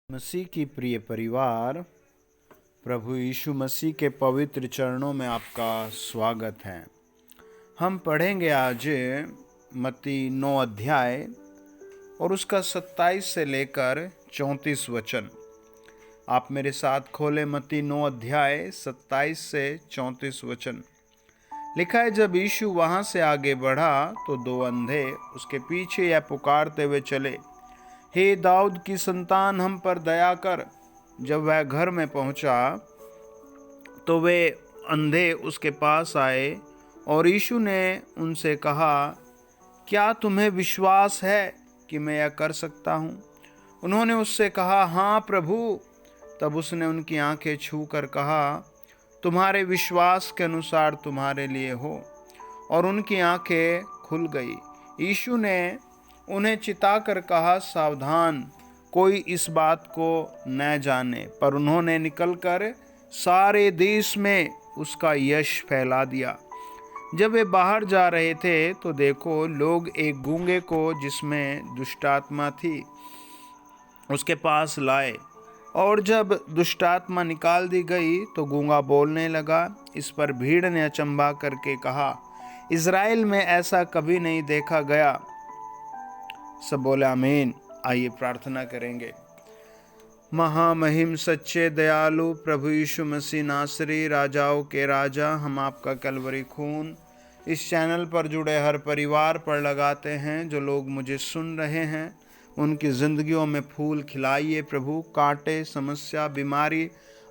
मसीह की प्रिय परिवार, प्रभु यीशु मसीह के पवित्र चरणों में आपका स्वागत है। हम पढ़ेंगे आज मत्ती 9 अध्याय और उसका 27 से लेकर 34 वचन। आप मेरे साथ खोले मत्ती 9 अध्याय 27 से 34 वचन। लिखा है, जब यीशु वहां से आगे बढ़ा तो दो अंधे उसके पीछे यह पुकारते हुए चले, हे दाऊद की संतान, हम पर दया कर। जब वह घर में पहुंचा तो वे अंधे उसके पास आए और यीशु ने उनसे कहा, क्या तुम्हें विश्वास है कि मैं यह कर सकता हूँ? उन्होंने उससे कहा, हाँ प्रभु। तब उसने उनकी आंखें छू कर कहा, तुम्हारे विश्वास के अनुसार तुम्हारे लिए हो। और उनकी आंखें खुल गई। यीशु ने उन्हें चिताकर कहा, सावधान, कोई इस बात को न जाने। पर उन्होंने निकलकर सारे देश में उसका यश फैला दिया। जब वे बाहर जा रहे थे तो देखो, लोग एक गूंगे को जिसमें दुष्टात्मा थी उसके पास लाए, और जब दुष्टात्मा निकाल दी गई तो गूंगा बोलने लगा। इस पर भीड़ ने अचंभा करके कहा, इज़राइल में ऐसा कभी नहीं देखा गया। सब बोले आमीन। आइए प्रार्थना करेंगे। महामहिम सच्चे दयालु प्रभु यीशु मसीह नासरी, राजाओं के राजा, हम आपका कलवरी खून इस चैनल पर जुड़े हर परिवार पर लगाते हैं। जो लोग मुझे सुन रहे हैं उनकी ज़िंदगियों में फूल खिलाइए प्रभु। कांटे, समस्या, बीमारी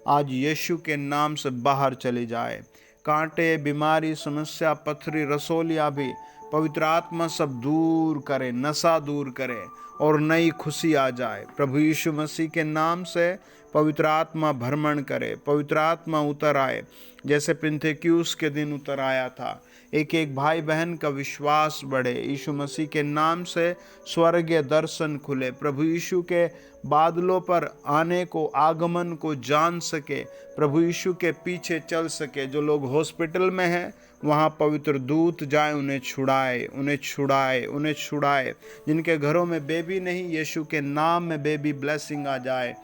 आज यीशु के नाम से बाहर चली जाए। कांटे, बीमारी, समस्या, पथरी, रसोलियाँ भी पवित्र आत्मा सब दूर करे, नशा दूर करे और नई खुशी आ जाए। प्रभु यीशु मसीह के नाम से पवित्र आत्मा भ्रमण करे, पवित्र आत्मा उतर आए, जैसे पिंतेक्यूस के दिन उतर आया था। एक एक भाई बहन का विश्वास बढ़े। यीशु मसीह के नाम से स्वर्गीय दर्शन खुले। प्रभु यीशु के बादलों पर आने को, आगमन को जान सके। प्रभु यीशु के पीछे चल सके। जो लोग हॉस्पिटल में हैं वहाँ पवित्र दूत जाए, उन्हें छुड़ाए, उन्हें छुड़ाए, उन्हें छुड़ाए। जिनके घरों में बेबी नहीं, यीशु के नाम में बेबी ब्लेसिंग आ जाए।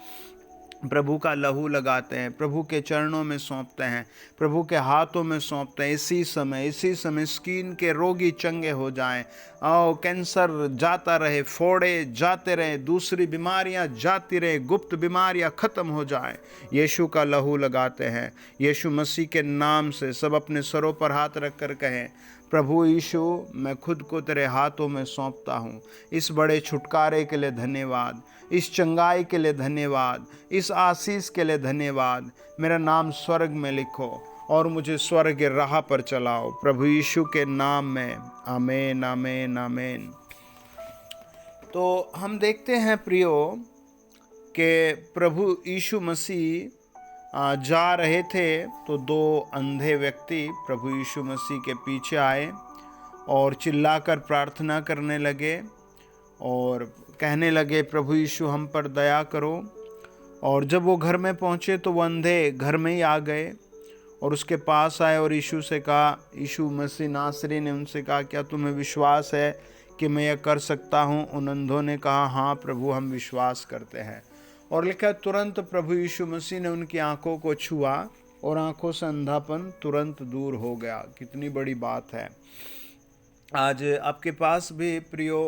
प्रभु का लहू लगाते हैं, प्रभु के चरणों में सौंपते हैं, प्रभु के हाथों में सौंपते हैं। इसी समय स्किन के रोगी चंगे हो जाएं, और कैंसर जाता रहे, फोड़े जाते रहे, दूसरी बीमारियां जाती रहे, गुप्त बीमारियां खत्म हो जाएं। यीशु का लहू लगाते हैं। यीशु मसीह के नाम से सब अपने सरों पर हाथ रख कर कहें, प्रभु यीशु, मैं खुद को तेरे हाथों में सौंपता हूँ। इस बड़े छुटकारे के लिए धन्यवाद, इस चंगाई के लिए धन्यवाद, इस आशीष के लिए धन्यवाद। मेरा नाम स्वर्ग में लिखो और मुझे स्वर्ग के राह पर चलाओ, प्रभु यीशु के नाम में। आमीन, आमीन, आमीन। तो हम देखते हैं प्रियो कि प्रभु यीशु मसीह जा रहे थे तो दो अंधे व्यक्ति प्रभु यीशु मसीह के पीछे आए और चिल्लाकर प्रार्थना करने लगे और कहने लगे, प्रभु यीशु हम पर दया करो। और जब वो घर में पहुँचे तो वो अंधे घर में ही आ गए और उसके पास आए और यीशु से कहा, यीशु मसीह नासरी ने उनसे कहा, क्या तुम्हें विश्वास है कि मैं यह कर सकता हूँ? उन अंधों ने कहा, हाँ प्रभु, हम विश्वास करते हैं। और लिखा, तुरंत प्रभु यीशु मसीह ने उनकी आंखों को छुआ और आंखों से अंधापन तुरंत दूर हो गया। कितनी बड़ी बात है। आज आपके पास भी प्रियो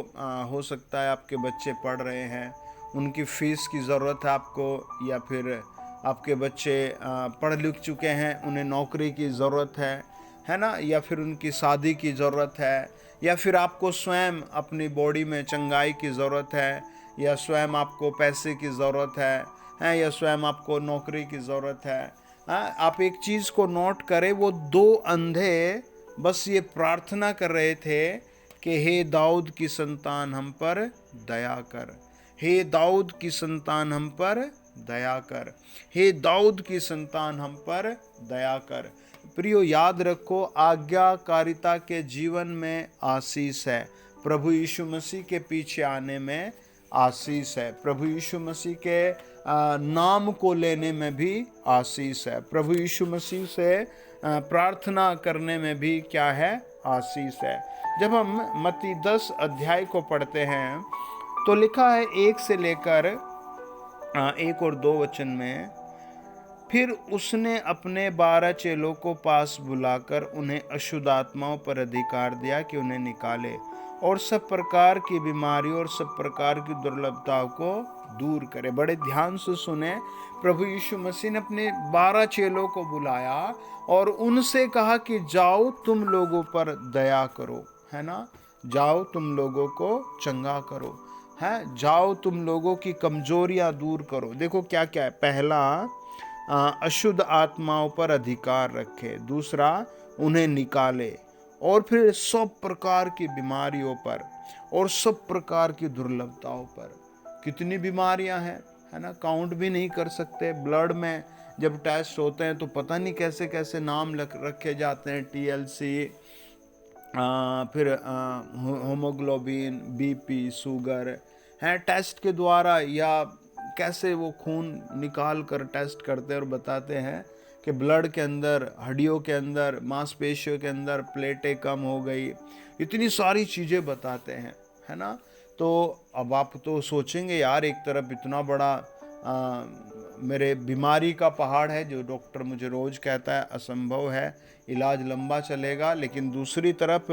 हो सकता है आपके बच्चे पढ़ रहे हैं, उनकी फ़ीस की ज़रूरत है आपको, या फिर आपके बच्चे पढ़ लिख चुके हैं, उन्हें नौकरी की ज़रूरत है ना, या फिर उनकी शादी की ज़रूरत है, या फिर आपको स्वयं अपनी बॉडी में चंगाई की ज़रूरत है, या स्वयं आपको पैसे की ज़रूरत है, या स्वयं आपको नौकरी की ज़रूरत है। आप एक चीज़ को नोट करें, वो दो अंधे बस ये प्रार्थना कर रहे थे कि हे दाऊद की संतान, हम पर दया कर। हे दाऊद की संतान, हम पर दया कर। हे दाऊद की संतान, हम पर दया कर। प्रियो, याद रखो, आज्ञाकारिता के जीवन में आशीष है। प्रभु यीशु मसीह के पीछे आने में आशीष है। प्रभु यीशु मसीह के नाम को लेने में भी आशीष है। प्रभु यीशु मसीह से प्रार्थना करने में भी क्या है? आशीष है। जब हम मत्ती 10 अध्याय को पढ़ते हैं तो लिखा है 1 से लेकर 1 और 2 वचन में, फिर उसने अपने 12 चेलों को पास बुलाकर उन्हें अशुद्ध आत्माओं पर अधिकार दिया कि उन्हें निकाले और सब प्रकार की बीमारियों और सब प्रकार की दुर्लभताओं को दूर करे। बड़े ध्यान से सुने, प्रभु यीशु मसीह ने अपने 12 चेलों को बुलाया और उनसे कहा कि जाओ तुम लोगों पर दया करो, है ना, जाओ तुम लोगों को चंगा करो, है, जाओ तुम लोगों की कमजोरियां दूर करो। देखो क्या क्या है, पहला अशुद्ध आत्माओं पर अधिकार रखे, दूसरा उन्हें निकाले, और फिर सब प्रकार की बीमारियों पर और सब प्रकार की दुर्लभताओं पर। कितनी बीमारियां हैं, है ना, काउंट भी नहीं कर सकते। ब्लड में जब टेस्ट होते हैं तो पता नहीं कैसे कैसे नाम रखे जाते हैं, TLC, फिर होमोग्लोबिन, BP, शुगर, है, टेस्ट के द्वारा, या कैसे वो खून निकाल कर टेस्ट करते हैं और बताते हैं कि ब्लड के अंदर, हड्डियों के अंदर, मांसपेशियों के अंदर प्लेटें कम हो गई, इतनी सारी चीज़ें बताते हैं, है ना। तो अब आप तो सोचेंगे यार, एक तरफ इतना बड़ा मेरे बीमारी का पहाड़ है जो डॉक्टर मुझे रोज़ कहता है असंभव है, इलाज लंबा चलेगा, लेकिन दूसरी तरफ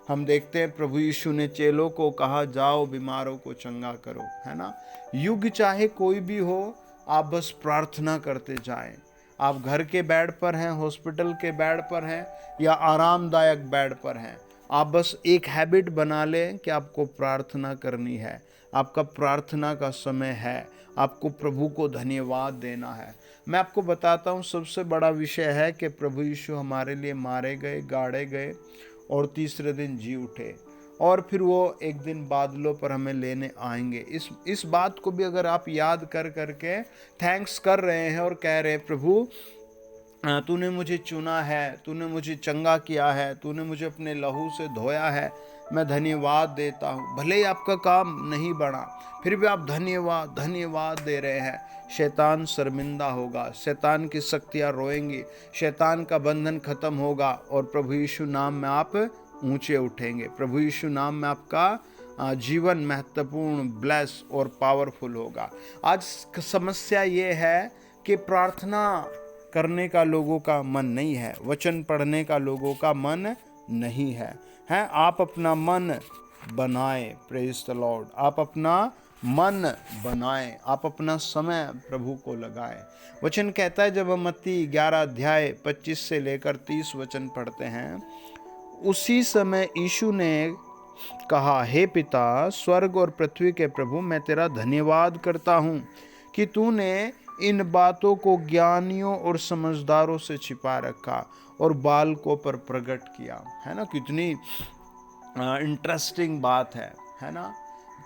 हम देखते हैं प्रभु यीशु ने चेलों को कहा जाओ बीमारों को चंगा करो, है ना। युग चाहे कोई भी हो, आप बस प्रार्थना करते जाएं। आप घर के बेड पर हैं, हॉस्पिटल के बेड पर हैं, या आरामदायक बेड पर हैं, आप बस एक हैबिट बना लें कि आपको प्रार्थना करनी है। आपका प्रार्थना का समय है, आपको प्रभु को धन्यवाद देना है। मैं आपको बताता हूँ, सबसे बड़ा विषय है कि प्रभु यीशु हमारे लिए मारे गए, गाड़े गए और तीसरे दिन जी उठे, और फिर वो एक दिन बादलों पर हमें लेने आएंगे। इस बात को भी अगर आप याद कर करके थैंक्स कर रहे हैं और कह रहे हैं प्रभु तूने मुझे चुना है, तूने मुझे चंगा किया है, तूने मुझे अपने लहू से धोया है, मैं धन्यवाद देता हूँ। भले ही आपका काम नहीं बढ़ा, फिर भी आप धन्यवाद धन्यवाद दे रहे हैं। शैतान शर्मिंदा होगा, शैतान की शक्तियाँ रोएंगी, शैतान का बंधन खत्म होगा और प्रभु यीशु नाम में आप ऊंचे उठेंगे। प्रभु यीशु नाम में आपका जीवन महत्वपूर्ण, ब्लेस और पावरफुल होगा। आज समस्या ये है कि प्रार्थना करने का लोगों का मन नहीं है, वचन पढ़ने का लोगों का मन नहीं है, हैं। आप अपना मन बनाएं, प्रेज द लॉर्ड, आप अपना मन बनाएं, आप अपना समय प्रभु को लगाएं। वचन कहता है, जब हम मत्ती 11 अध्याय 25 से लेकर 30 वचन पढ़ते हैं, उसी समय यीशु ने कहा, हे पिता, स्वर्ग और पृथ्वी के प्रभु, मैं तेरा धन्यवाद करता हूँ कि तूने इन बातों को ज्ञानियों और समझदारों से छिपा रखा और बालकों पर प्रकट किया, है ना। कितनी इंटरेस्टिंग बात है ना।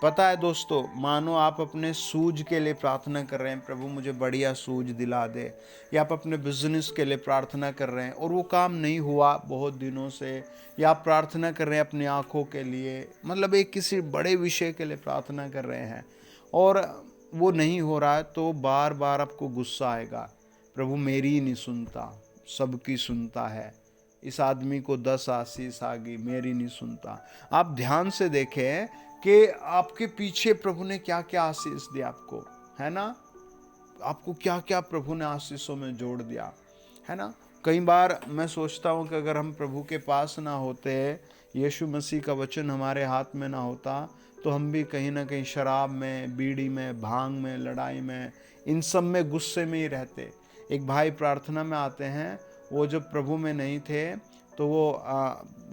पता है दोस्तों, मानो आप अपने सूझ के लिए प्रार्थना कर रहे हैं, प्रभु मुझे बढ़िया सूझ दिला दे, या आप अपने बिजनेस के लिए प्रार्थना कर रहे हैं और वो काम नहीं हुआ बहुत दिनों से, या आप प्रार्थना कर रहे हैं अपनी आँखों के लिए, मतलब एक किसी बड़े विषय के लिए प्रार्थना कर रहे हैं और वो नहीं हो रहा है, तो बार बार आपको गुस्सा आएगा, प्रभु मेरी ही नहीं सुनता, सबकी सुनता है, इस आदमी को 10 आशीष आ गई, मेरी नहीं सुनता। आप ध्यान से देखें कि आपके पीछे प्रभु ने क्या क्या आशीष दिया आपको, है ना। आपको क्या क्या प्रभु ने आशीषों में जोड़ दिया, है ना। कई बार मैं सोचता हूँ कि अगर हम प्रभु के पास ना होते, यीशु मसीह का वचन हमारे हाथ में ना होता, तो हम भी कहीं ना कहीं शराब में, बीड़ी में, भांग में, लड़ाई में, इन सब में, गुस्से में ही रहते। एक भाई प्रार्थना में आते हैं, वो जब प्रभु में नहीं थे तो वो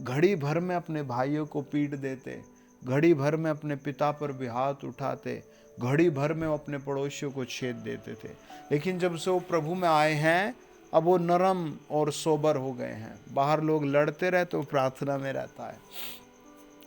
घड़ी भर में अपने भाइयों को पीट देते, घड़ी भर में अपने पिता पर भी हाथ उठाते, घड़ी भर में वो अपने पड़ोसियों को छेद देते थे। लेकिन जब से वो प्रभु में आए हैं, अब वो नरम और सोबर हो गए हैं। बाहर लोग लड़ते रहते, वो प्रार्थना में रहता है।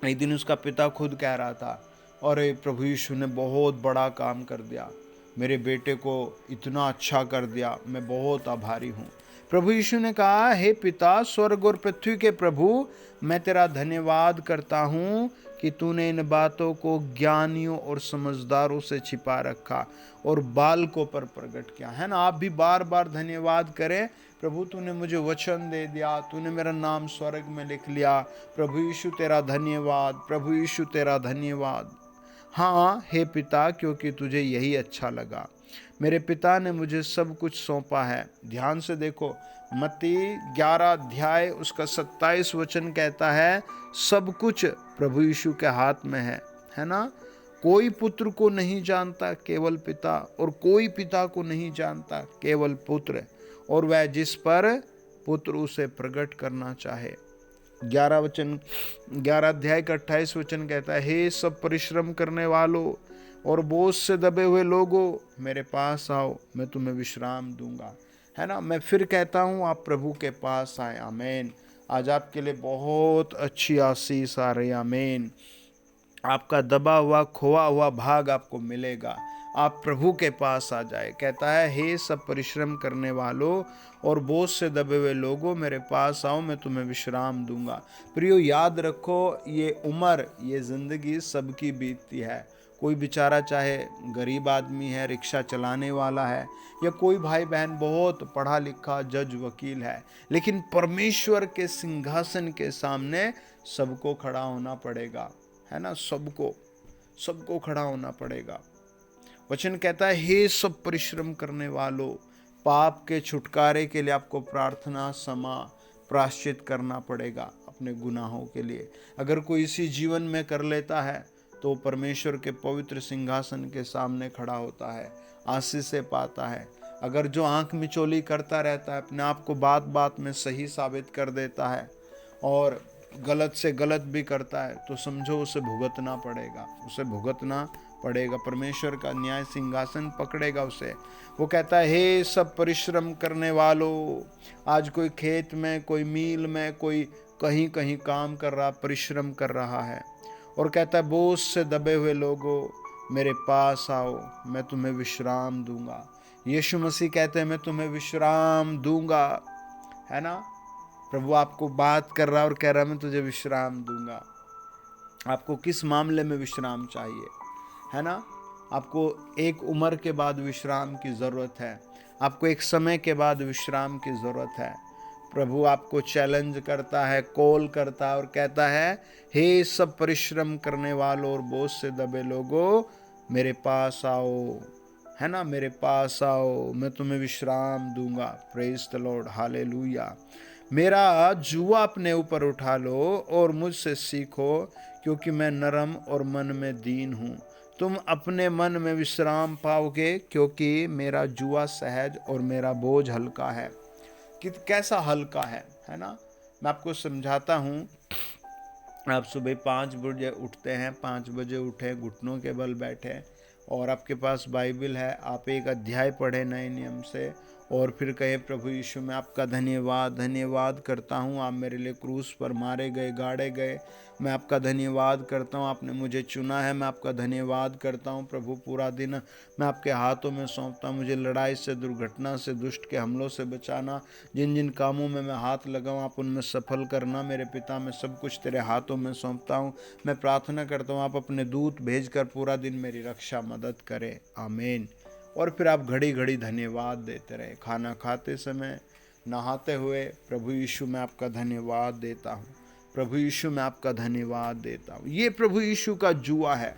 एक दिन उसका पिता खुद कह रहा था, और प्रभु यीशु ने बहुत बड़ा काम कर दिया, मेरे बेटे को इतना अच्छा कर दिया, मैं बहुत आभारी हूँ। प्रभु यीशु ने कहा, हे पिता, स्वर्ग और पृथ्वी के प्रभु, मैं तेरा धन्यवाद करता हूँ कि तूने इन बातों को ज्ञानियों और समझदारों से छिपा रखा और बालकों पर प्रकट किया, है ना। आप भी बार बार धन्यवाद करें, प्रभु तूने मुझे वचन दे दिया, तूने मेरा नाम स्वर्ग में लिख लिया, प्रभु यीशु तेरा धन्यवाद, प्रभु यीशु तेरा धन्यवाद। हाँ हे पिता, क्योंकि तुझे यही अच्छा लगा। मेरे पिता ने मुझे सब कुछ सौंपा है। ध्यान से देखो, मत्ती 11 अध्याय उसका 27 वचन कहता है सब कुछ प्रभु यीशु के हाथ में है ना। कोई पुत्र को नहीं जानता केवल पिता, और कोई पिता को नहीं जानता केवल पुत्र, और वह जिस पर पुत्र उसे प्रकट करना चाहे। 11 अध्याय का 28 वचन कहता है, हे सब परिश्रम करने वालों और बोझ से दबे हुए लोगों, मेरे पास आओ, मैं तुम्हें विश्राम दूंगा। है ना। मैं फिर कहता हूँ, आप प्रभु के पास आए। आमीन। आज आपके लिए बहुत अच्छी आशीष आ रही। आमीन। आपका दबा हुआ खोआ हुआ भाग आपको मिलेगा। आप प्रभु के पास आ जाए। कहता है, हे सब परिश्रम करने वालों और बोझ से दबे हुए लोगों, मेरे पास आओ, मैं तुम्हें विश्राम दूंगा। प्रियो, याद रखो, ये उम्र, ये जिंदगी सबकी बीतती है। कोई बेचारा चाहे गरीब आदमी है, रिक्शा चलाने वाला है, या कोई भाई बहन बहुत पढ़ा लिखा जज वकील है, लेकिन परमेश्वर के सिंहासन के सामने सबको खड़ा होना पड़ेगा। है ना। सबको खड़ा होना पड़ेगा। वचन कहता है, हे सब परिश्रम करने वालों, पाप के छुटकारे के लिए आपको प्रार्थना समा प्रायश्चित करना पड़ेगा अपने गुनाहों के लिए। अगर कोई इसी जीवन में कर लेता है तो परमेश्वर के पवित्र सिंहासन के सामने खड़ा होता है, आशीष से पाता है। अगर जो आंख मिचौली करता रहता है, अपने आप को बात बात में सही साबित कर देता है और गलत से गलत भी करता है, तो समझो उसे भुगतना पड़ेगा। परमेश्वर का न्याय सिंहासन पकड़ेगा उसे। वो कहता है, हे सब परिश्रम करने वालों। आज कोई खेत में, कोई मील में, कोई कहीं कहीं काम कर रहा, परिश्रम कर रहा है, और कहता है, बोझ से दबे हुए लोगों, मेरे पास आओ, मैं तुम्हें विश्राम दूंगा। यीशु मसीह कहते हैं, मैं तुम्हें विश्राम दूंगा। है ना। प्रभु आपको बात कर रहा और कह रहा, मैं तुझे विश्राम दूंगा। आपको किस मामले में विश्राम चाहिए? है ना। आपको एक उम्र के बाद विश्राम की ज़रूरत है, आपको एक समय के बाद विश्राम की ज़रूरत है। प्रभु आपको चैलेंज करता है, कॉल करता है और कहता है, हे सब परिश्रम करने वालों और बोझ से दबे लोगों, मेरे पास आओ। है ना। मेरे पास आओ, मैं तुम्हें विश्राम दूंगा। Praise the Lord. हालेलुया। मेरा जुआ अपने ऊपर उठा लो और मुझसे सीखो, क्योंकि मैं नरम और मन में दीन हूँ। तुम अपने मन में विश्राम पाओगे, क्योंकि मेरा जुआ सहज और मेरा बोझ हल्का है। कि कैसा हल्का है ना। मैं आपको समझाता हूँ। आप सुबह 5 बजे उठते हैं, 5 बजे उठे, घुटनों के बल बैठे, और आपके पास बाइबल है, आप एक अध्याय पढ़े नए नियम से, और फिर कहे, प्रभु यीशु मैं आपका धन्यवाद करता हूँ, आप मेरे लिए क्रूस पर मारे गए, गाड़े गए। मैं आपका धन्यवाद करता हूँ, आपने मुझे चुना है। मैं आपका धन्यवाद करता हूँ प्रभु। पूरा दिन मैं आपके हाथों में सौंपता हूँ। मुझे लड़ाई से, दुर्घटना से, दुष्ट के हमलों से बचाना। जिन जिन कामों में मैं हाथ लगाऊँ, आप उनमें सफल करना। मेरे पिता, मैं सब कुछ तेरे हाथों में सौंपता हूँ। मैं प्रार्थना करता हूँ, आप अपने दूत भेजकर पूरा दिन मेरी रक्षा मदद करें। आमीन। और फिर आप घड़ी घड़ी धन्यवाद देते रहे। खाना खाते समय, नहाते हुए, प्रभु यीशु मैं आपका धन्यवाद देता हूँ, प्रभु यीशु मैं आपका धन्यवाद देता हूँ। ये प्रभु यीशु का जुआ है,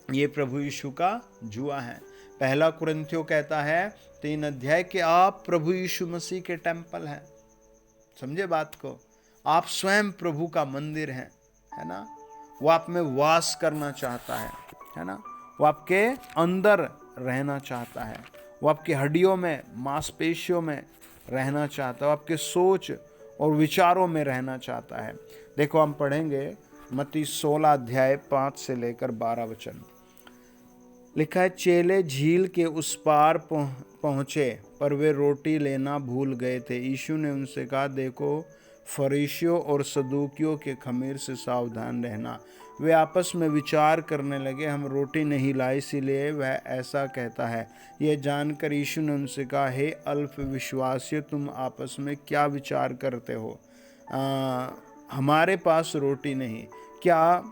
ये प्रभु यीशु का जुआ है। पहला कुरिन्थियों कहता है 3 अध्याय कि आप प्रभु यीशु मसीह के टेम्पल हैं। समझे बात को। आप स्वयं प्रभु का मंदिर हैं। है ना। वो आप में वास करना चाहता है ना। वो आपके अंदर रहना चाहता है। वो आपकी हड्डियों में, मांसपेशियों में रहना चाहता है। वो आपके सोच और विचारों में रहना चाहता है। देखो, हम पढ़ेंगे मत्ती 16 अध्याय 5 से लेकर 12 वचन। लिखा है, चेले झील के उस पार पहुँचे, पर वे रोटी लेना भूल गए थे। यीशु ने उनसे कहा, देखो, फरीसियों और सदूकियों के खमीर से सावधान रहना। वे आपस में विचार करने लगे, हम रोटी नहीं लाए, इसीलिए वह ऐसा कहता है। यह जानकर यीशु ने उनसे कहा, हे अल्प विश्वासियों, तुम आपस में क्या विचार करते हो? हमारे पास रोटी नहीं, क्या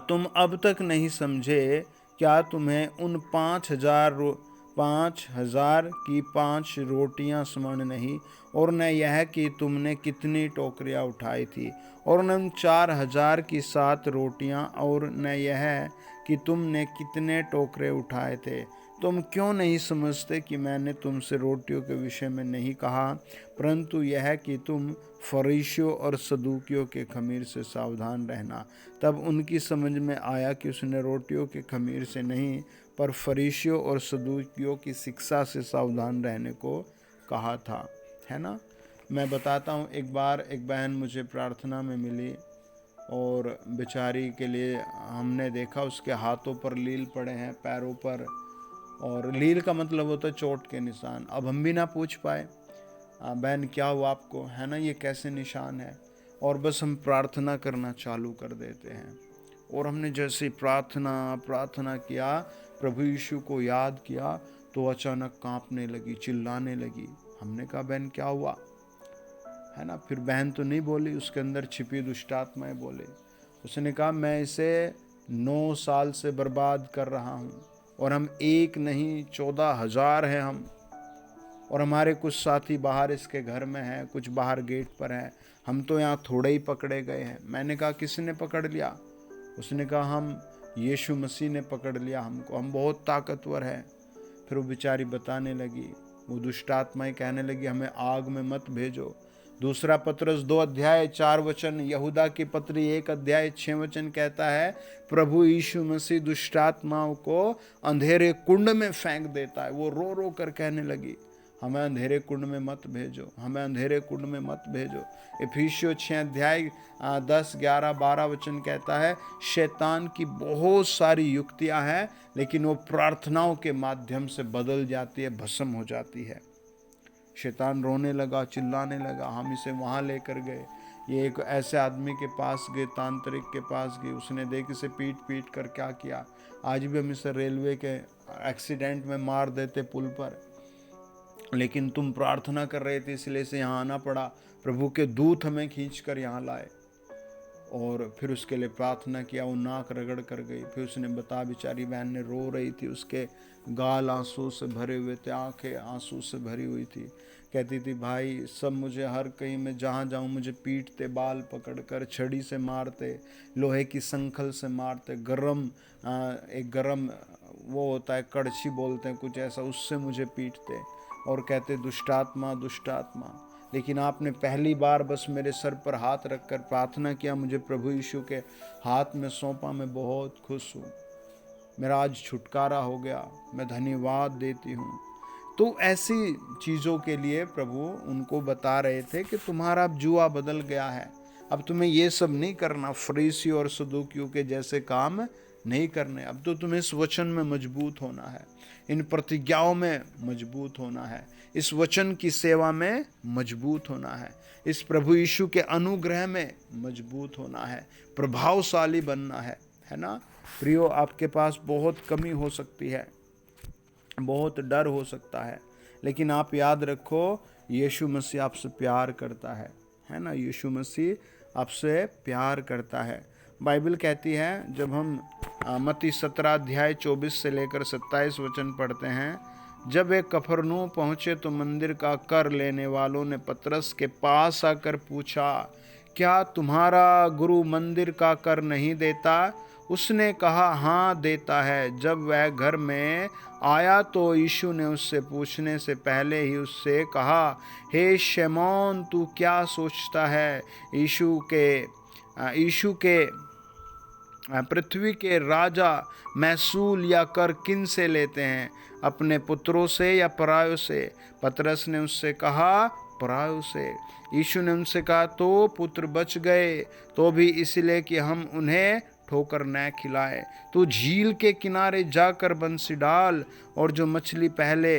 तुम अब तक नहीं समझे? क्या तुम्हें उन 5,000 की 5 रोटियां स्मरण नहीं, और न यह कि तुमने कितनी टोकरियां उठाई थी, और न 4,000 की 7 रोटियां, और न यह कि तुमने कितने टोकरे उठाए थे। तुम क्यों नहीं समझते कि मैंने तुमसे रोटियों के विषय में नहीं कहा, परंतु यह कि तुम फरीसियों और सदूकियों के खमीर से सावधान रहना। तब उनकी समझ में आया कि उसने रोटियों के खमीर से नहीं, पर फरीसियों और सदूकियों की शिक्षा से सावधान रहने को कहा था। है ना। मैं बताता हूँ, एक बार एक बहन मुझे प्रार्थना में मिली और बेचारी के लिए हमने देखा उसके हाथों पर लील पड़े हैं, पैरों पर, और लील का मतलब होता है चोट के निशान। अब हम भी ना पूछ पाए बहन क्या हुआ आपको, है ना, ये कैसे निशान है, और बस हम प्रार्थना करना चालू कर देते हैं। और हमने जैसे प्रार्थना किया, प्रभु यीशु को याद किया, तो अचानक कांपने लगी, चिल्लाने लगी। हमने कहा बहन क्या हुआ, है ना। फिर बहन तो नहीं बोली, उसके अंदर छिपी दुष्ट आत्माएं बोले। उसने कहा मैं इसे 9 साल से बर्बाद कर रहा हूँ, और हम एक नहीं 14,000 हैं हम, और हमारे कुछ साथी बाहर इसके घर में हैं, कुछ बाहर गेट पर हैं, हम तो यहाँ थोड़े ही पकड़े गए हैं। मैंने कहा किसने पकड़ लिया। उसने कहा हम यीशु मसीह ने पकड़ लिया हमको, हम बहुत ताकतवर हैं। फिर वो बेचारी बताने लगी, वो दुष्ट आत्माएं कहने लगी हमें आग में मत भेजो। दूसरा पत्रस 2 अध्याय 4 वचन, यहूदा की पत्री 1 अध्याय 6 वचन कहता है प्रभु यीशु मसीह दुष्ट आत्माओं को अंधेरे कुंड में फेंक देता है। वो रो रो कर कहने लगी हमें अंधेरे कुंड में मत भेजो, हमें अंधेरे कुंड में मत भेजो। इफिसियों 6 अध्याय 10, 11, 12 वचन कहता है शैतान की बहुत सारी युक्तियां हैं, लेकिन वो प्रार्थनाओं के माध्यम से बदल जाती है, भस्म हो जाती है। शैतान रोने लगा, चिल्लाने लगा। हम इसे वहाँ लेकर गए, ये एक ऐसे आदमी के पास गए, तांत्रिक के पास गए। उसने देख इसे पीट पीट कर क्या किया। आज भी हम इसे रेलवे के एक्सीडेंट में मार देते पुल पर, लेकिन तुम प्रार्थना कर रहे थे इसलिए से यहाँ आना पड़ा। प्रभु के दूत हमें खींच कर यहाँ लाए, और फिर उसके लिए प्रार्थना किया। वो नाक रगड़ कर गई। फिर उसने बता, बेचारी बहन ने रो रही थी, उसके गाल आंसू से भरे हुए थे, आंखें आंसू से भरी हुई थी। कहती थी भाई सब मुझे हर कहीं मैं जहाँ जाऊँ मुझे पीटते, बाल पकड़कर छड़ी से मारते, लोहे की संखल से मारते, एक गरम वो होता है कड़छी बोलते हैं कुछ ऐसा, उससे मुझे पीटते, और कहते दुष्टात्मा दुष्टात्मा। लेकिन आपने पहली बार बस मेरे सर पर हाथ रखकर प्रार्थना किया, मुझे प्रभु यीशु के हाथ में सौंपा, मैं बहुत खुश हूँ, मेरा आज छुटकारा हो गया, मैं धन्यवाद देती हूँ। तो ऐसी चीज़ों के लिए प्रभु उनको बता रहे थे कि तुम्हारा अब जुआ बदल गया है, अब तुम्हें ये सब नहीं करना, फरीसी और सदूकियों के जैसे काम नहीं करने। अब तो तुम्हें इस वचन में मजबूत होना है, इन प्रतिज्ञाओं में मजबूत होना है, इस वचन की सेवा में मजबूत होना है, इस प्रभु यीशु के अनुग्रह में मजबूत होना है, प्रभावशाली बनना है ना। प्रियो, आपके पास बहुत कमी हो सकती है, बहुत डर हो सकता है, लेकिन आप याद रखो यीशु मसीह आपसे प्यार करता है ना। यीशु मसीह आपसे प्यार करता है। बाइबल कहती है, जब हम मत्ती 17 अध्याय 24 से लेकर 27 वचन पढ़ते हैं, जब वे कफरनहूम पहुँचे तो मंदिर का कर लेने वालों ने पतरस के पास आकर पूछा, क्या तुम्हारा गुरु मंदिर का कर नहीं देता? उसने कहा, हाँ देता है। जब वह घर में आया तो यीशु ने उससे पूछने से पहले ही उससे कहा, हे शमौन तू क्या सोचता है? यीशु के पृथ्वी के राजा महसूल या कर किन से लेते हैं, अपने पुत्रों से या परायों से? पतरस ने उससे कहा, परायों से। यीशु ने उनसे कहा, तो पुत्र बच गए, तो भी इसलिए कि हम उन्हें ठोकर न खिलाए। तू झील के किनारे जाकर बंसी डाल, और जो मछली पहले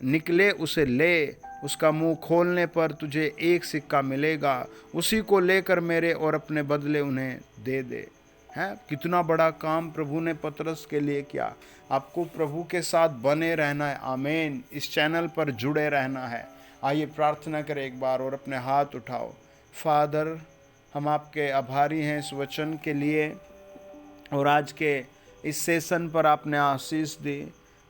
निकले उसे ले, उसका मुंह खोलने पर तुझे 1 सिक्का मिलेगा, उसी को लेकर मेरे और अपने बदले उन्हें दे दे। है कितना बड़ा काम प्रभु ने पतरस के लिए किया। आपको प्रभु के साथ बने रहना है, आमीन। इस चैनल पर जुड़े रहना है। आइए प्रार्थना करें एक बार और अपने हाथ उठाओ। फादर, हम आपके आभारी हैं इस वचन के लिए, और आज के इस सेशन पर आपने आशीष दी।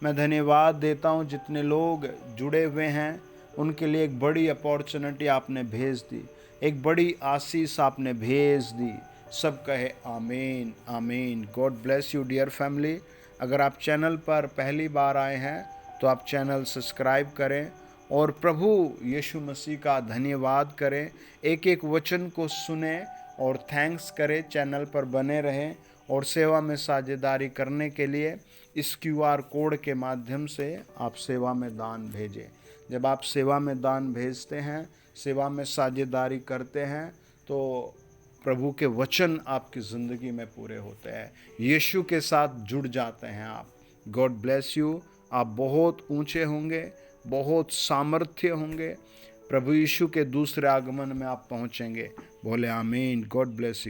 मैं धन्यवाद देता हूँ, जितने लोग जुड़े हुए हैं उनके लिए एक बड़ी अपॉर्चुनिटी आपने भेज दी, एक बड़ी आशीष आपने भेज दी। सब कहे आमीन आमीन। God bless you dear family. अगर आप चैनल पर पहली बार आए हैं तो आप चैनल सब्सक्राइब करें और प्रभु यीशु मसीह का धन्यवाद करें, एक एक वचन को सुने और थैंक्स करें। चैनल पर बने रहें और सेवा में साझेदारी करने के लिए इस QR कोड के माध्यम से आप सेवा में दान भेजें। जब आप सेवा में दान भेजते हैं, सेवा में साझेदारी करते हैं, तो प्रभु के वचन आपकी ज़िंदगी में पूरे होते हैं, यीशु के साथ जुड़ जाते हैं आप। God bless you. आप बहुत ऊंचे होंगे, बहुत सामर्थ्य होंगे। प्रभु यीशु के दूसरे आगमन में आप पहुंचेंगे। बोले आमीन। God bless you.